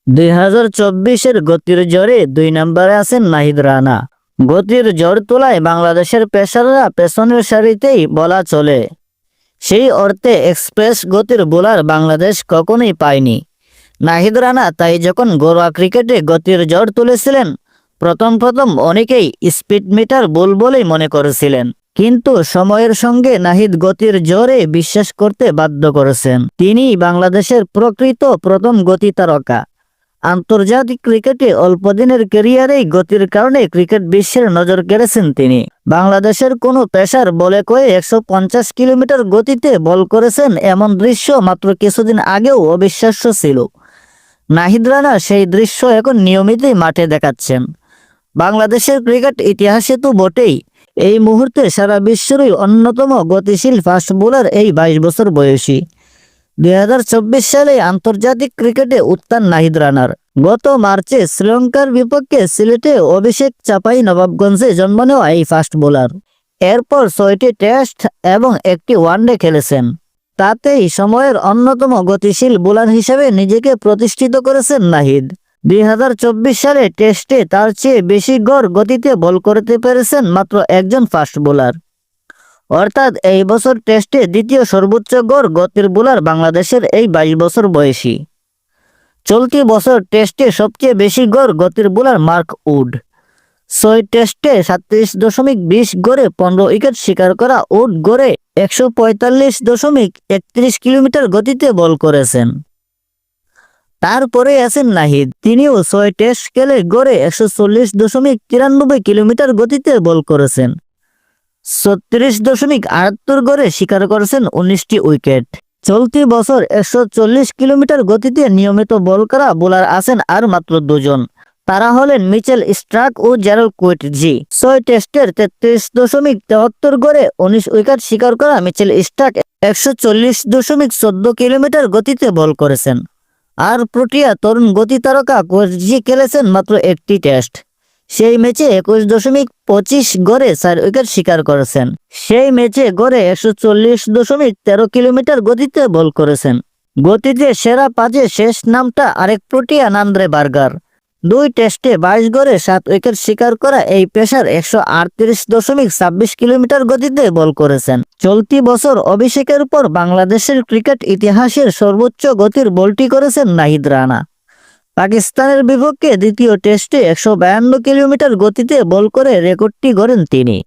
2024-এর গতির জ্বরে 2 নম্বরে আছেন নাহিদ রানা। গতির জ্বর তোলায় বাংলাদেশের পেসাররা পেছনের সারিতেই বলা চলে। সেই অর্থে এক্সপ্রেস গতির বোলার বাংলাদেশ কখনোই পায়নি। নাহিদ রানা তাই যখন ঘরোয়া ক্রিকেটে গতির জ্বর তুলেছিলেন, প্রথম অনেকেই স্পিড মিটার ভুল বলেই মনে করেছিলেন। কিন্তু সময়ের সঙ্গে নাহিদ গতির জোরে বিশ্বাস করতে বাধ্য করেছেন। তিনি বাংলাদেশের প্রকৃত প্রথম গতি তারকা। আন্তর্জাতিক ক্রিকেটে অল্প দিনের ক্যারিয়ারেই গতির কারণে ক্রিকেট বিশ্বের নজর কেড়েছেন তিনি। বাংলাদেশের কোনো পেসার বলে কয়ে 150 কিলোমিটার গতিতে বল করেছেন এমন দৃশ্য মাত্র কিছুদিন আগেও অবিশ্বাস্য ছিল। নাহিদ রানা সেই দৃশ্য এখন নিয়মিতই মাঠে দেখাচ্ছেন। বাংলাদেশের ক্রিকেট ইতিহাসে তো বটেই, এই মুহূর্তে সারা বিশ্বেরই অন্যতম গতিশীল ফাস্ট বোলার এই 22 বছর বয়সী। 2024 সালে আন্তর্জাতিক ক্রিকেটে উত্থান নাহিদ রানার। গত মার্চে শ্রীলঙ্কার বিপক্ষে সিলেটে অভিষেক চাঁপাইনবাবগঞ্জে জন্ম নেওয়া এই ফাস্ট বোলার। এরপর 6টি টেস্ট এবং 1টি ওয়ানডে খেলেছেন। তাতেই সময়ের অন্যতম গতিশীল বোলার হিসেবে নিজেকে প্রতিষ্ঠিত করেছেন নাহিদ। 2024 সালে টেস্টে তার চেয়ে বেশি গড় গতিতে বল করতে পেরেছেন মাত্র একজন ফাস্ট বোলার। অর্থাৎ এই বছর টেস্টে দ্বিতীয় সর্বোচ্চ গড় গতির বোলার বাংলাদেশের এই 22 বছর বয়সী। চলতি বছর টেস্টে সবচেয়ে বেশি গড় গতির বোলার মার্ক উড। 6 টেস্টে 37.20 গড়ে 15 উইকেট শিকার করা উড গড়ে 145.31 কিলোমিটার গতিতে বল করেছেন। তারপরে আছেন নাহিদ। তিনিও 6 টেস্ট খেলে গড়ে 140.93 কিলোমিটার গতিতে বল করেছেন। 36.78 গড়ে শিকার করেছেন 19টি উইকেট। চলতি বছর 140 কিলোমিটার গতিতে নিয়মিত বল করা বোলার আছেন আর মাত্র 2 জন। তারা হলেন মিচেল স্টার্ক ও জেরাল্ড কুইটজি। 6 টেস্টের 33.73 গড়ে 19 উইকেট শিকার করা মিচেল স্টার্ক 140.14 কিলোমিটার গতিতে বল করেছেন। আর প্রোটিয়া তরুণ গতি তারকা কুইটজি খেলেছেন মাত্র 1টি টেস্ট। সেই ম্যাচে 21.25 গড়ে 4 উইকেট শিকার করেছেন। সেই ম্যাচে গড়ে 140.13 কিলোমিটার গতিতে বল করেছেন। গতিতে সেরা 5-এ শেষ নামটা আরেক প্রোটিয়া নান্দ্রে বার্গার। 2 টেস্টে 22 গড়ে 7 উইকেট শিকার করা এই পেসার 138.26 কিলোমিটার গতিতে বল করেছেন। চলতি বছর অভিষেকের পর বাংলাদেশের ক্রিকেট ইতিহাসের সর্বোচ্চ গতির বলটি করেছেন নাহিদ রানা। পাকিস্তানের বিপক্ষে দ্বিতীয় টেস্টে 152 কিলোমিটার গতিতে বল করে রেকর্ডটি গড়েন তিনি।